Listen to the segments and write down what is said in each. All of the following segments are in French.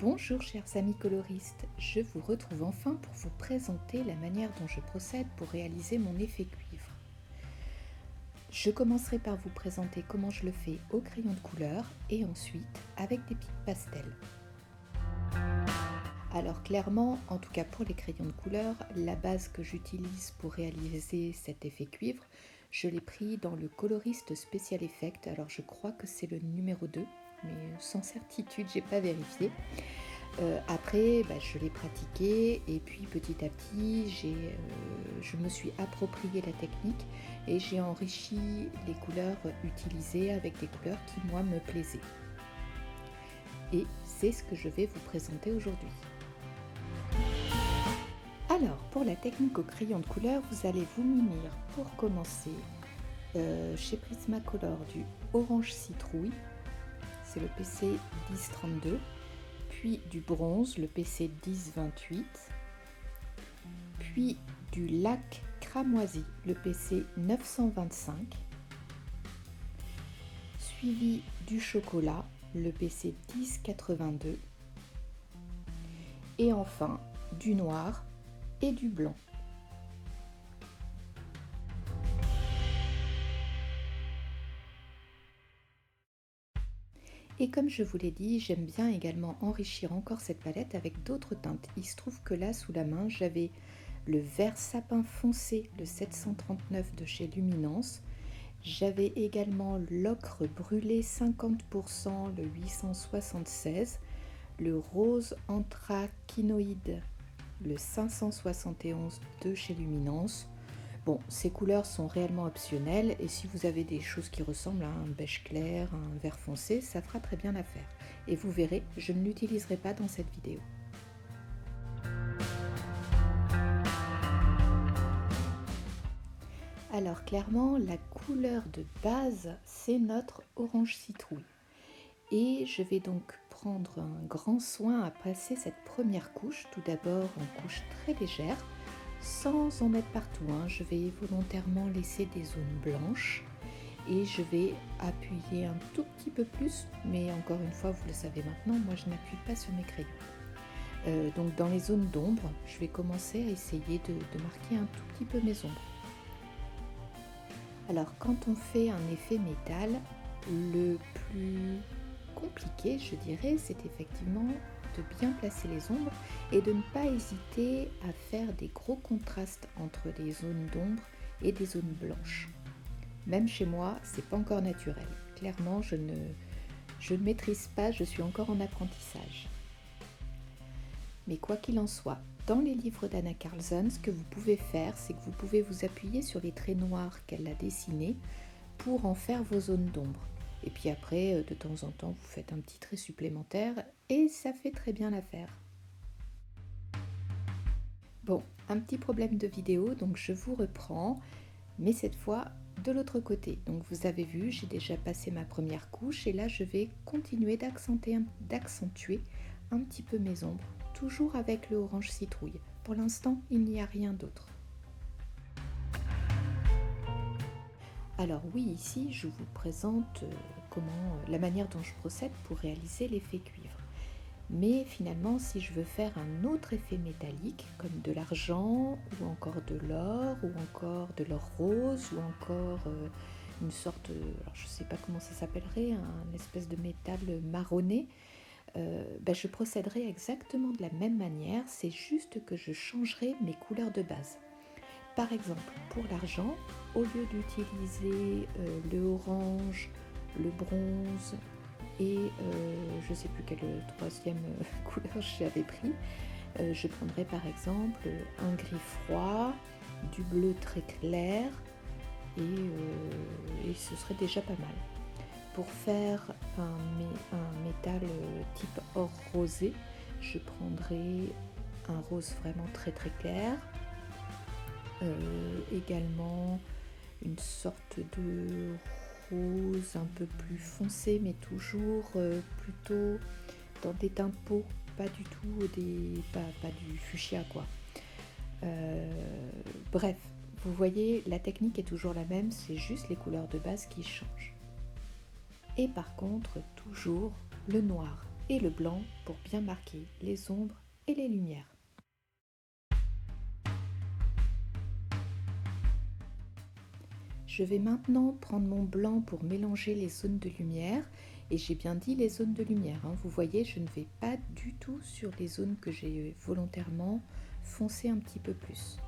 Bonjour chers amis coloristes, je vous retrouve enfin pour vous présenter la manière dont je procède pour réaliser mon effet cuivre. Je commencerai par vous présenter comment je le fais au crayon de couleur et ensuite avec des pics pastels. Alors clairement, en tout cas pour les crayons de couleur, la base que j'utilise pour réaliser cet effet cuivre, je l'ai pris dans le coloriste Special Effect. Alors je crois que c'est le numéro 2, mais sans certitude, j'ai pas vérifié. Après, je l'ai pratiqué et puis petit à petit, je me suis approprié la technique et j'ai enrichi les couleurs utilisées avec des couleurs qui, moi, me plaisaient. Et c'est ce que je vais vous présenter aujourd'hui. Alors, pour la technique au crayon de couleur, vous allez vous munir pour commencer chez Prismacolor du orange citrouille, c'est le PC 1032. Puis du bronze, le PC 1028, puis du lac cramoisi, le PC 925, suivi du chocolat, le PC 1082, et enfin du noir et du blanc. Et comme je vous l'ai dit, j'aime bien également enrichir encore cette palette avec d'autres teintes. Il se trouve que là, sous la main, j'avais le vert sapin foncé, le 739 de chez Luminance. J'avais également l'ocre brûlé 50%, le 876. Le rose anthracinoïde, le 571 de chez Luminance. Bon, ces couleurs sont réellement optionnelles et si vous avez des choses qui ressemblent à un beige clair, un vert foncé, ça fera très bien l'affaire. Et vous verrez, je ne l'utiliserai pas dans cette vidéo. Alors clairement, la couleur de base, c'est notre orange citrouille. Et je vais donc prendre un grand soin à passer cette première couche, tout d'abord en couche très légère, sans en mettre partout, je vais volontairement laisser des zones blanches et je vais appuyer un tout petit peu plus, mais encore une fois, vous le savez maintenant, moi je n'appuie pas sur mes crayons. Donc dans les zones d'ombre, je vais commencer à essayer de marquer un tout petit peu mes ombres. Alors quand on fait un effet métal, le plus compliqué, je dirais, c'est effectivement de bien placer les ombres et de ne pas hésiter à faire des gros contrastes entre des zones d'ombre et des zones blanches. Même chez moi, c'est pas encore naturel. Clairement, je ne maîtrise pas, je suis encore en apprentissage. Mais quoi qu'il en soit, dans les livres d'Anna Karlsson, ce que vous pouvez faire, c'est que vous pouvez vous appuyer sur les traits noirs qu'elle a dessinés pour en faire vos zones d'ombre. Et puis après, de temps en temps, vous faites un petit trait supplémentaire et ça fait très bien l'affaire. Bon, un petit problème de vidéo, donc je vous reprends, mais cette fois de l'autre côté. Donc vous avez vu, j'ai déjà passé ma première couche et là je vais continuer d'accentuer un petit peu mes ombres, toujours avec le orange citrouille. Pour l'instant, il n'y a rien d'autre. Alors oui, ici je vous présente la manière dont je procède pour réaliser l'effet cuivre. Mais finalement, si je veux faire un autre effet métallique, comme de l'argent, ou encore de l'or, ou encore de l'or rose, ou encore une sorte, alors je ne sais pas comment ça s'appellerait, un espèce de métal marronné, je procéderai exactement de la même manière, c'est juste que je changerai mes couleurs de base. Par exemple, pour l'argent, au lieu d'utiliser le orange, le bronze et je ne sais plus quelle troisième couleur j'avais pris, je prendrais par exemple un gris froid, du bleu très clair et ce serait déjà pas mal. Pour faire un métal type or rosé, je prendrais un rose vraiment très très clair. Également une sorte de rose un peu plus foncé mais toujours plutôt dans des teintes peau, pas du tout pas du fuchsia quoi. Bref, vous voyez, la technique est toujours la même, c'est juste les couleurs de base qui changent. Et par contre, toujours le noir. et le blanc pour bien marquer les ombres et les lumières. Je vais maintenant prendre mon blanc pour mélanger les zones de lumière, et j'ai bien dit les zones de lumière, hein. Vous voyez, je ne vais pas du tout sur les zones que j'ai volontairement foncées un petit peu plus.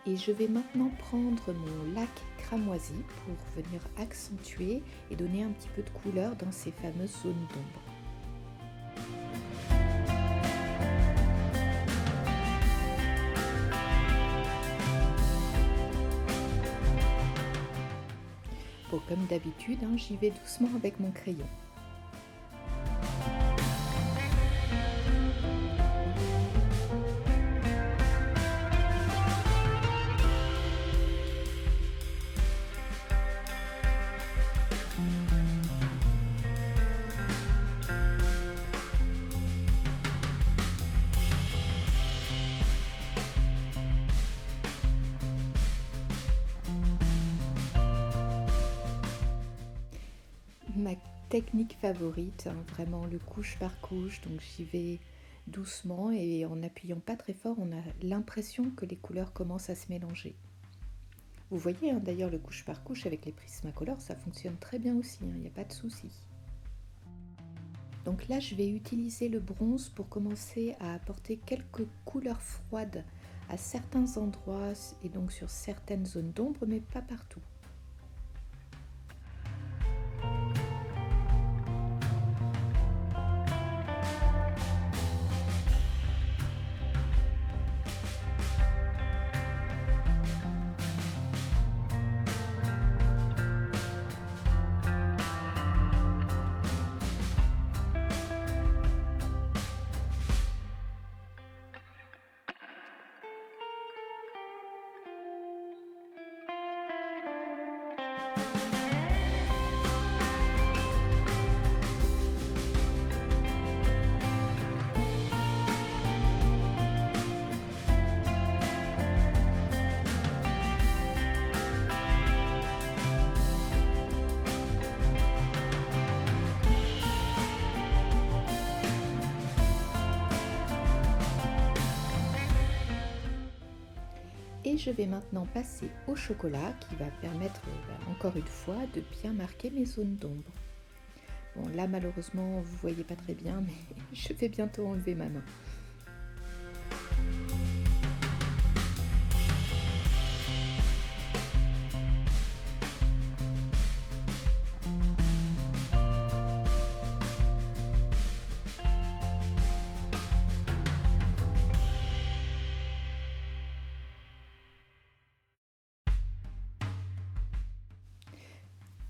Et je vais maintenant prendre mon lac cramoisi pour venir accentuer et donner un petit peu de couleur dans ces fameuses zones d'ombre. Bon, comme d'habitude, hein, j'y vais doucement avec mon crayon. Ma technique favorite, hein, vraiment le couche par couche, donc j'y vais doucement et en n'appuyant pas très fort, on a l'impression que les couleurs commencent à se mélanger. Vous voyez, hein, d'ailleurs le couche par couche avec les Prismacolor, ça fonctionne très bien aussi, il n'y a pas de souci. Donc là, je vais utiliser le bronze pour commencer à apporter quelques couleurs froides à certains endroits et donc sur certaines zones d'ombre, mais pas partout. Et je vais maintenant passer au chocolat qui va permettre encore une fois de bien marquer mes zones d'ombre. Bon là malheureusement vous voyez pas très bien mais je vais bientôt enlever ma main.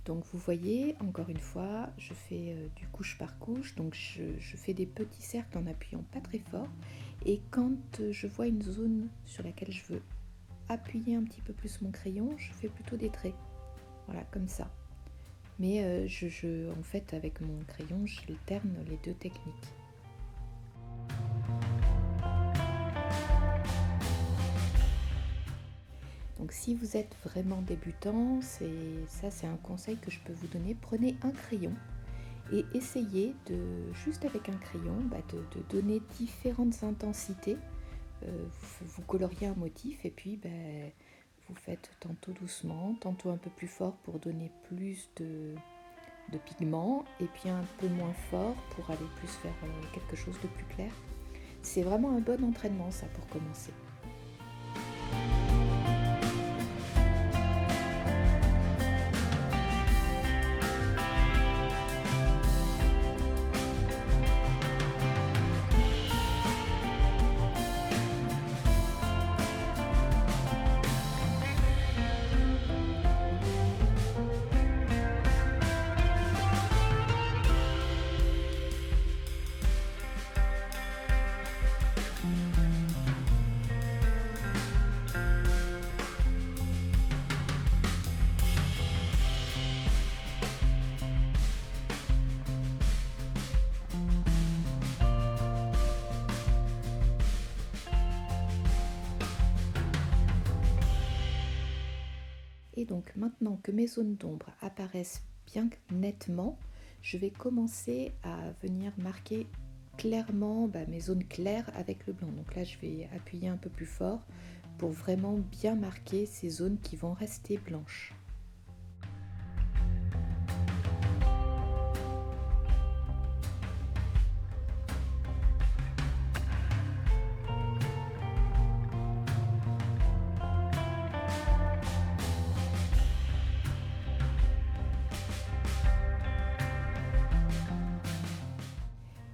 Donc vous voyez, encore une fois, je fais du couche par couche, donc je fais des petits cercles en appuyant pas très fort. Et quand je vois une zone sur laquelle je veux appuyer un petit peu plus mon crayon, je fais plutôt des traits. Voilà, comme ça. Mais en fait, avec mon crayon, j'alterne les deux techniques. Donc si vous êtes vraiment débutant, c'est un conseil que je peux vous donner. Prenez un crayon et essayez juste avec un crayon, de donner différentes intensités. Vous coloriez un motif et puis vous faites tantôt doucement, tantôt un peu plus fort pour donner plus de pigments et puis un peu moins fort pour aller plus vers quelque chose de plus clair. C'est vraiment un bon entraînement ça pour commencer. Et donc maintenant que mes zones d'ombre apparaissent bien nettement, je vais commencer à venir marquer clairement mes zones claires avec le blanc. Donc là, je vais appuyer un peu plus fort pour vraiment bien marquer ces zones qui vont rester blanches.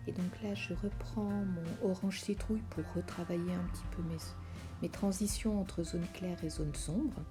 Et donc là, je reprends mon orange citrouille pour retravailler un petit peu mes transitions entre zones claires et zones sombres.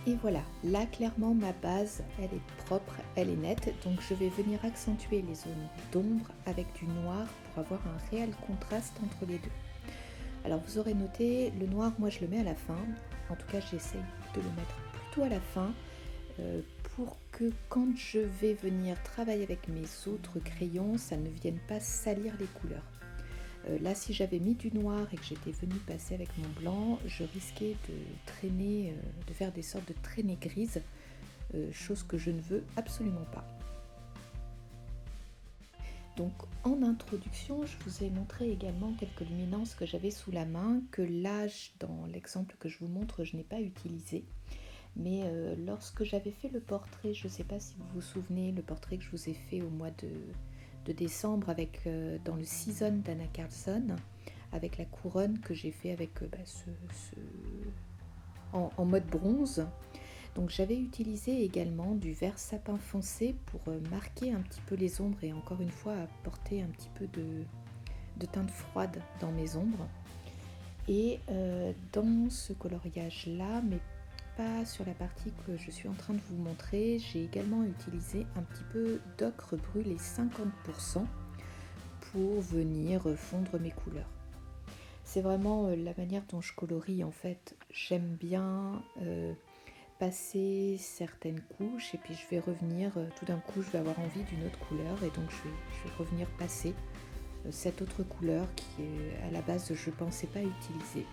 Et voilà, là clairement ma base, elle est propre, elle est nette, donc je vais venir accentuer les zones d'ombre avec du noir pour avoir un réel contraste entre les deux. Alors vous aurez noté, le noir, moi je le mets à la fin, en tout cas j'essaye de le mettre plutôt à la fin, pour que quand je vais venir travailler avec mes autres crayons, ça ne vienne pas salir les couleurs. Là, si j'avais mis du noir et que j'étais venue passer avec mon blanc, je risquais de traîner, de faire des sortes de traînées grises, chose que je ne veux absolument pas. Donc en introduction, je vous ai montré également quelques luminances que j'avais sous la main, que là, dans l'exemple que je vous montre, je n'ai pas utilisé. Mais lorsque j'avais fait le portrait, je ne sais pas si vous vous souvenez, le portrait que je vous ai fait au mois de décembre avec, dans le Season d'Anna Carlson, avec la couronne que j'ai fait avec en mode bronze. Donc j'avais utilisé également du vert sapin foncé pour marquer un petit peu les ombres et encore une fois apporter un petit peu de teinte froide dans mes ombres. Et dans ce coloriage là, mais pas sur la partie que je suis en train de vous montrer, j'ai également utilisé un petit peu d'ocre brûlé 50% pour venir fondre mes couleurs. C'est vraiment la manière dont je colorie en fait. J'aime bien passer certaines couches et puis je vais revenir, tout d'un coup je vais avoir envie d'une autre couleur et donc je vais revenir passer cette autre couleur qui à la base je ne pensais pas utiliser.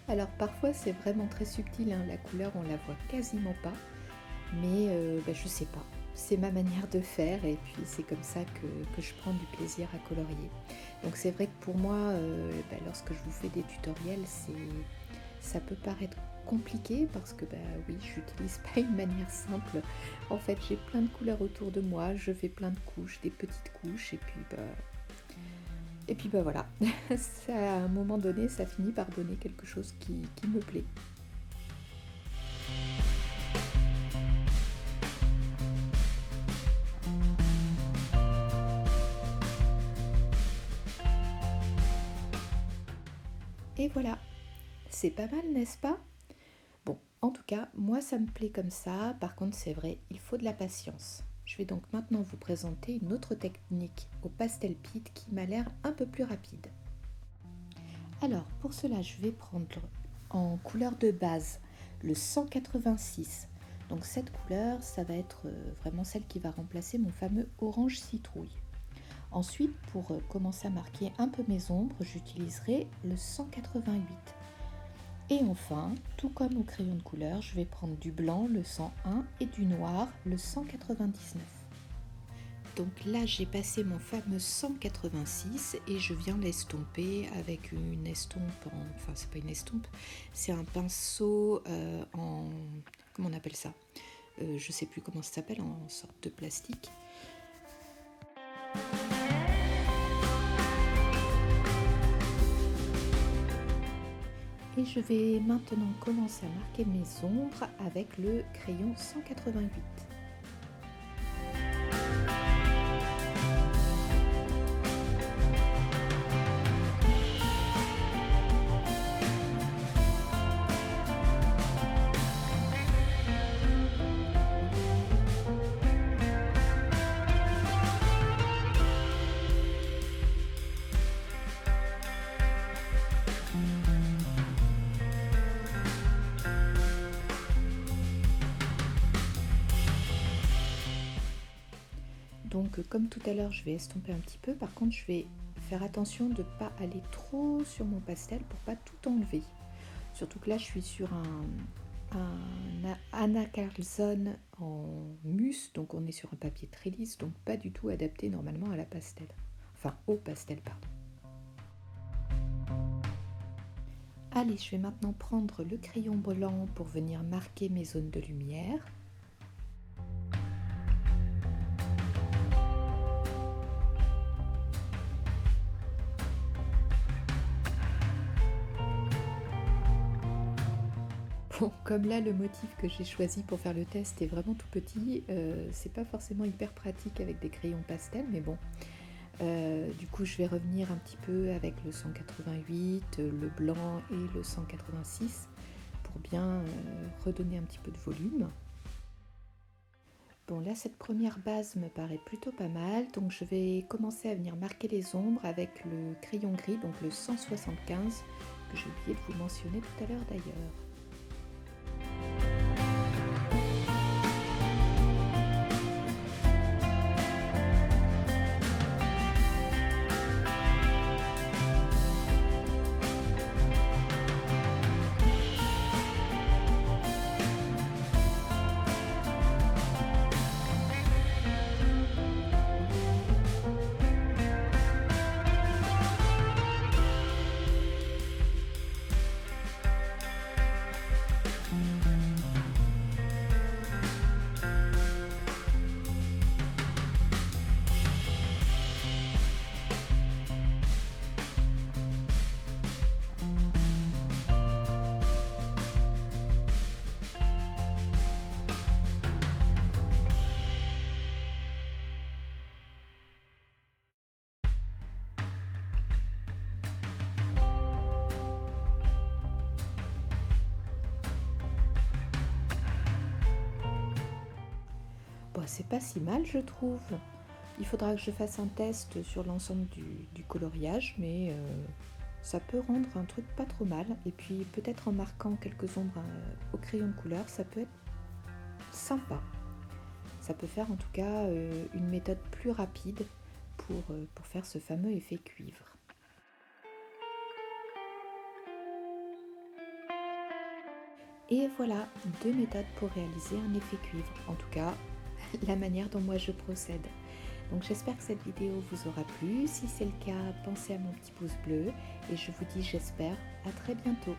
Alors parfois c'est vraiment très subtil, hein, la couleur on la voit quasiment pas, mais je sais pas, c'est ma manière de faire et puis c'est comme ça que je prends du plaisir à colorier. Donc c'est vrai que pour moi, lorsque je vous fais des tutoriels, ça peut paraître compliqué parce que oui, j'utilise pas une manière simple. En fait j'ai plein de couleurs autour de moi, je fais plein de couches, des petites couches et puis voilà, ça, à un moment donné, ça finit par donner quelque chose qui me plaît. Et voilà, c'est pas mal, n'est-ce pas? Bon, en tout cas, moi ça me plaît comme ça. Par contre, c'est vrai, il faut de la patience. Je vais donc maintenant vous présenter une autre technique au pastel pit qui m'a l'air un peu plus rapide. Alors pour cela, je vais prendre en couleur de base le 186. Donc cette couleur, ça va être vraiment celle qui va remplacer mon fameux orange citrouille. Ensuite, pour commencer à marquer un peu mes ombres, j'utiliserai le 188. Et enfin, tout comme au crayon de couleur, je vais prendre du blanc, le 101, et du noir, le 199. Donc là, j'ai passé mon fameux 186 et je viens l'estomper avec une estompe, enfin c'est pas une estompe, c'est un pinceau en... comment on appelle ça, je sais plus comment ça s'appelle, en sorte de plastique. Et je vais maintenant commencer à marquer mes ombres avec le crayon 188. Donc comme tout à l'heure, je vais estomper un petit peu. Par contre, je vais faire attention de ne pas aller trop sur mon pastel pour pas tout enlever. Surtout que là, je suis sur un Anna Carlson en mousse, donc on est sur un papier très lisse, donc pas du tout adapté normalement à la pastel. Enfin, au pastel, pardon. Allez, je vais maintenant prendre le crayon blanc pour venir marquer mes zones de lumière. Bon, comme là le motif que j'ai choisi pour faire le test est vraiment tout petit, c'est pas forcément hyper pratique avec des crayons pastel, mais bon. Du coup je vais revenir un petit peu avec le 188, le blanc et le 186 pour bien redonner un petit peu de volume. Bon, là cette première base me paraît plutôt pas mal, donc je vais commencer à venir marquer les ombres avec le crayon gris, donc le 175 que j'ai oublié de vous mentionner tout à l'heure d'ailleurs. Bon, c'est pas si mal je trouve. Il faudra que je fasse un test sur l'ensemble du coloriage, mais ça peut rendre un truc pas trop mal. Et puis peut-être en marquant quelques ombres au crayon de couleur, ça peut être sympa. Ça peut faire en tout cas une méthode plus rapide pour faire ce fameux effet cuivre. Et voilà, 2 méthodes pour réaliser un effet cuivre. En tout cas, la manière dont moi je procède. Donc j'espère que cette vidéo vous aura plu. Si c'est le cas, pensez à mon petit pouce bleu et je vous dis j'espère à très bientôt.